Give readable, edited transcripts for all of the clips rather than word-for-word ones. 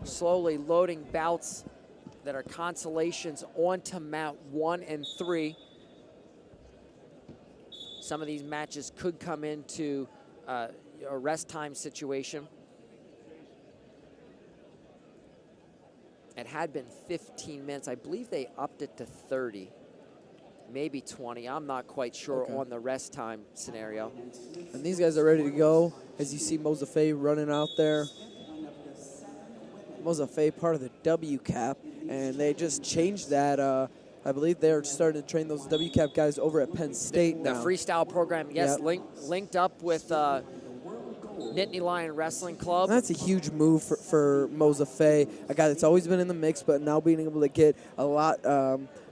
slowly loading bouts that are consolations onto mat 1 and 3. Some of these matches could come into a rest time situation. It had been 15 minutes. I believe they upped it to 30, maybe 20. I'm not quite sure on the rest time scenario. And these guys are ready to go. As you see Moza Fay running out there. Moza Fay, part of the WCAP, and they just changed that. I believe they're starting to train those WCAP guys over at Penn State now. The freestyle program, yes, linked up with Nittany Lion Wrestling Club. And that's a huge move for Moza Fay, a guy that's always been in the mix, but now being able to get a lot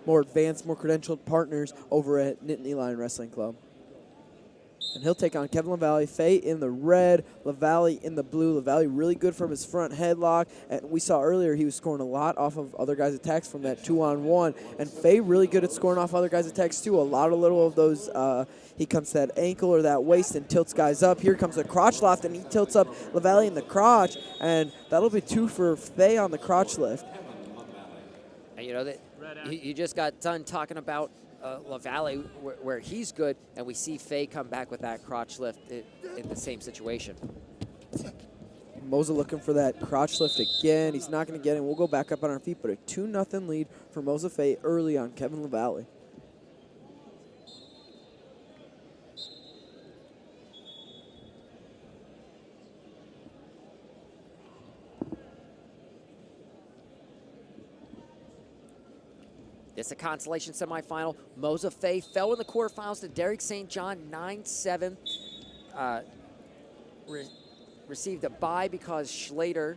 more advanced, more credentialed partners over at Nittany Lion Wrestling Club. And he'll take on Kevin LeValley. Fay in the red, LeValley in the blue. LeValley really good from his front headlock. And we saw earlier he was scoring a lot off of other guys' attacks from that 2-on-1. And Fay really good at scoring off other guys' attacks too. A lot of little of those, he comes to that ankle or that waist and tilts guys up. Here comes the crotch loft, and he tilts up LeValley in the crotch. And that'll be 2 for Fay on the crotch lift. And you know, that you just got done talking about LeValley, where he's good, and we see Fay come back with that crotch lift in the same situation. Moza looking for that crotch lift again. He's not going to get it. We'll go back up on our feet, but a 2-0 lead for Moza Fay early on Kevin LeValley. It's a consolation semifinal. Moza Fay fell in the quarterfinals to Derek St. John 9-7. Received a bye because Schlater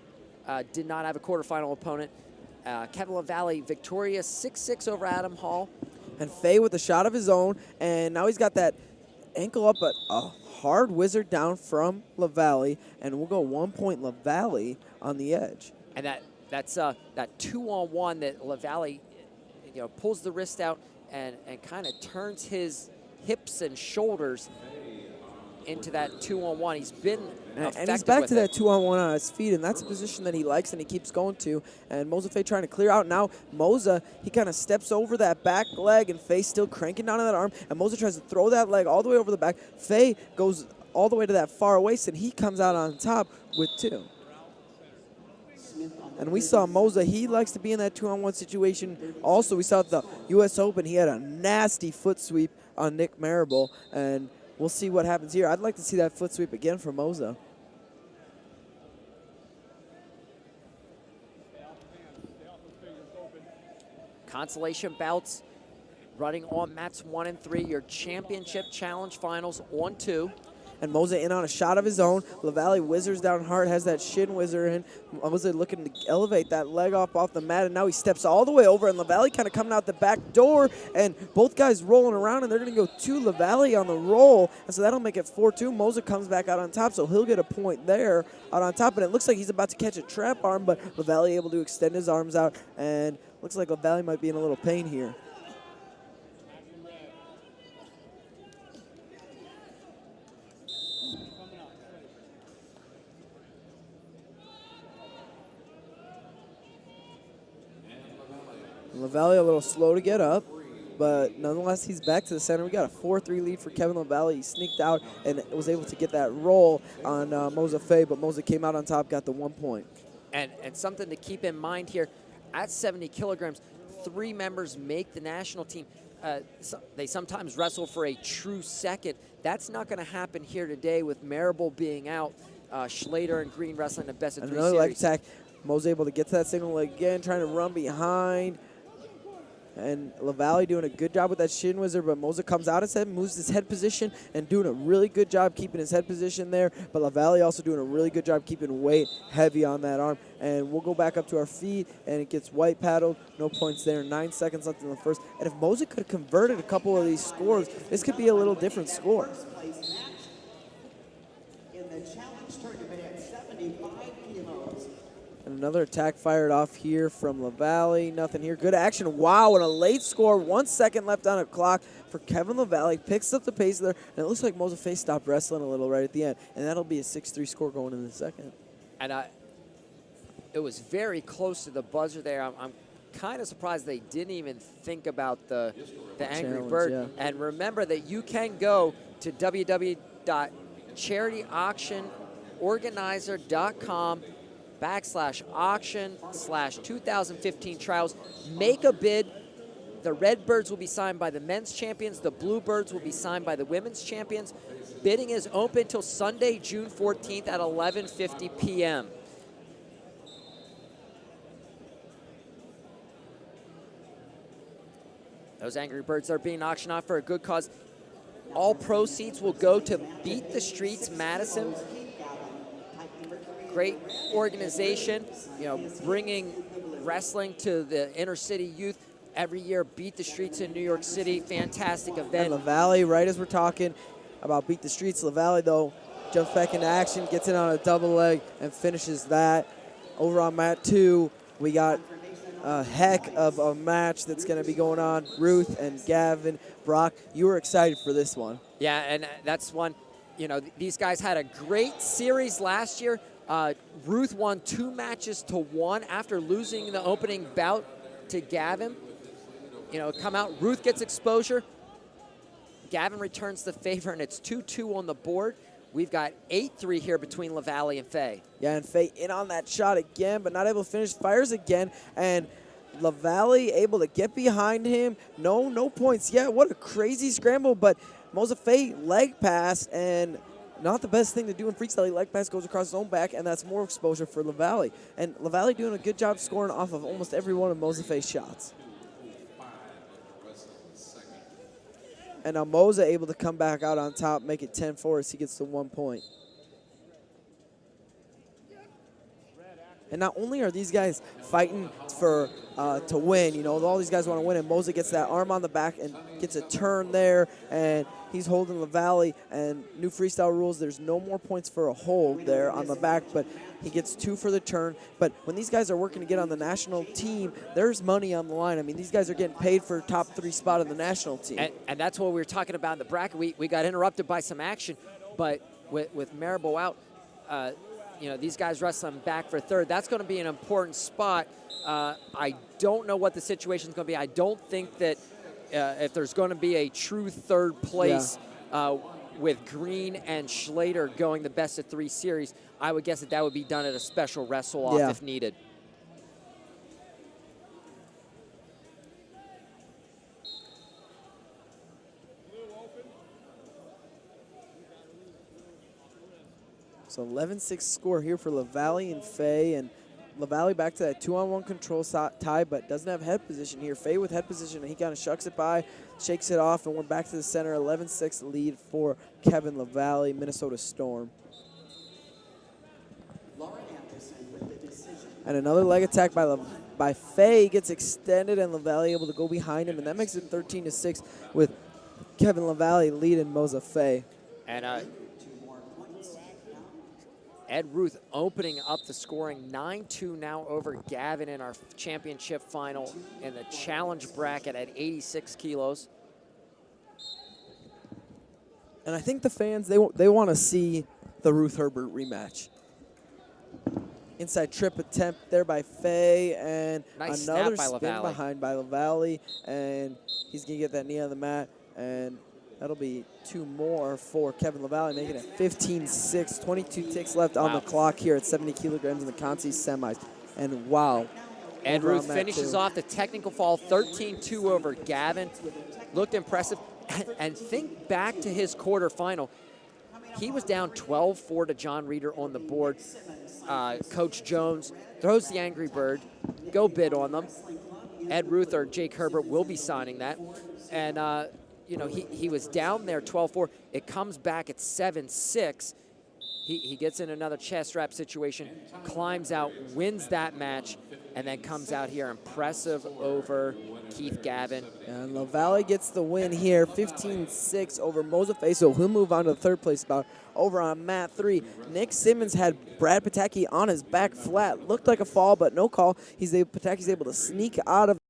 did not have a quarterfinal opponent. Kevin LeValley victorious 6-6 over Adam Hall. And Fay with a shot of his own, and now he's got that ankle up, but a hard wizard down from LeValley, and we'll go 1 point LeValley on the edge. And that's that 2-on-1 that LeValley, you know, pulls the wrist out and kind of turns his hips and shoulders into that 2-on-1. He's been effective and he's back with to that 2-on-1 on his feet, and that's a position that he likes and he keeps going to. And Moza Fay trying to clear out. Now Moza, he kind of steps over that back leg, and Fay still cranking down on that arm, and Moza tries to throw that leg all the way over the back. Fay goes all the way to that far waist, and he comes out on top with 2. And we saw Moza, he likes to be in that 2-on-1 situation. Also, we saw at the U.S. Open, he had a nasty foot sweep on Nick Marable, and we'll see what happens here. I'd like to see that foot sweep again from Moza. Consolation bouts running on mats 1 and 3. Your championship challenge finals on 2. And Moza in on a shot of his own. LeValley whizzers down hard, has that shin whizzer in. Moza looking to elevate that leg off the mat, and now he steps all the way over, and LeValley kind of coming out the back door, and both guys rolling around, and they're going to go to LeValley on the roll, and so that'll make it 4-2. Moza comes back out on top, so he'll get a point there out on top, and it looks like he's about to catch a trap arm, but LeValley able to extend his arms out, and looks like LeValley might be in a little pain here. LeValley a little slow to get up, but nonetheless, he's back to the center. We got a 4-3 lead for Kevin LeValley. He sneaked out and was able to get that roll on Moza Fay, but Moza came out on top, got the 1 point. And something to keep in mind here, at 70 kilograms, 3 members make the national team. They sometimes wrestle for a true second. That's not going to happen here today with Marable being out, Schlater and Green wrestling the best of 3 another leg series. attack. Moza able to get to that single leg again, trying to run behind. And LeValley doing a good job with that shin whizzer, but Moza comes out his head, moves his head position, and doing a really good job keeping his head position there. But LeValley also doing a really good job keeping weight heavy on that arm. And we'll go back up to our feet, and it gets white paddled. No points there. 9 seconds left in the first. And if Moza could have converted a couple of these scores, this could be a little different score. In the challenge tournament at 75 kilos. And another attack fired off here from LeValley. Nothing here. Good action. Wow, and a late score. 1 second left on the clock for Kevin LeValley. Picks up the pace there. And it looks like Moza Fay stopped wrestling a little right at the end. And that'll be a 6-3 score going in the second. And it was very close to the buzzer there. I'm kind of surprised they didn't even think about the Angry Challenge, Bird. yeah. And remember that you can go to www.charityauction.com/auction/2015 trials. Make a bid. The red birds will be signed by the men's champions. The blue birds will be signed by the women's champions. Bidding is open till Sunday, June 14th at 11:50 p.m. Those Angry Birds are being auctioned off for a good cause. All proceeds will go to Beat the Streets Madison. Great organization, you know, bringing wrestling to the inner city youth. Every year, Beat the Streets in New York City. Fantastic event. And LeValley, right as we're talking about Beat the Streets, LeValley, though, jumps back into action, gets in on a double leg, and finishes that. Over on mat 2, we got a heck of a match that's going to be going on. Ruth and Gavin. Brock, you were excited for this one. Yeah, and that's one, you know, these guys had a great series last year. Ruth won 2-1 after losing the opening bout to Gavin. You know, come out, Ruth gets exposure. Gavin returns the favor, and it's 2-2 on the board. We've got 8-3 here between LeValley and Fay. Yeah, and Fay in on that shot again, but not able to finish. Fires again, and LeValley able to get behind him. No points yet. What a crazy scramble, but Moza Fay leg pass, and not the best thing to do in freestyle. Leg pass goes across his own back, and that's more exposure for LeValley. And LeValley doing a good job scoring off of almost every one of Moza Fay's shots. And now Moza able to come back out on top, make it 10-4 as he gets to 1 point. And not only are these guys fighting for to win, you know, all these guys want to win, and Moza gets that arm on the back and gets a turn there, and he's holding LeValley. And new freestyle rules, there's no more points for a hold there on the back, but he gets 2 for the turn. But when these guys are working to get on the national team, there's money on the line. I mean, these guys are getting paid for top 3 spot on the national team. And that's what we were talking about in the bracket. We got interrupted by some action, but with Maribel out, you know, these guys wrestling back for third. That's going to be an important spot. I don't know what the situation is going to be. I don't think that if there's going to be a true third place with Green and Schlater going the best of 3 series, I would guess that would be done at a special wrestle-off if needed. So 11-6 score here for LeValley and Fay, and LeValley back to that 2-on-1 control tie, but doesn't have head position here. Fay with head position, and he kind of shucks it by, shakes it off, and we're back to the center. 11-6 lead for Kevin LeValley, Minnesota Storm. And another leg attack by Fay gets extended, and LeValley able to go behind him, and that makes it 13-6 with Kevin LeValley leading Moza Fay. And Ed Ruth opening up the scoring, 9-2 now over Gavin in our championship final in the challenge bracket at 86 kilos. And I think the fans, they want to see the Ruth Herbert rematch. Inside trip attempt there by Fay, and nice another snap by spin LeValley. behind by LeValley, and he's going to get that knee on the mat, and that'll be 2 more for Kevin LeValley, making it 15-6, 22 ticks left on the clock here at 70 kilograms in the Conci semis. And wow. Ed Ruth finishes off the technical fall, 13-2 over Gavin. Looked impressive. And think back to his quarterfinal. He was down 12-4 to John Reeder on the board. Coach Jones throws the Angry Bird. Go bid on them. Ed Ruth or Jake Herbert will be signing that. And, you know, he was down there 12-4. It comes back at 7-6. He gets in another chest wrap situation, climbs out, wins that match, and then comes out here impressive over Keith Gavin. And LeValley gets the win here, 15-6 over Moza Fay, so he'll move on to the 3rd place spot. Over on mat 3, Nick Simmons had Brad Pataki on his back flat. Looked like a fall, but no call. Pataki's able to sneak out of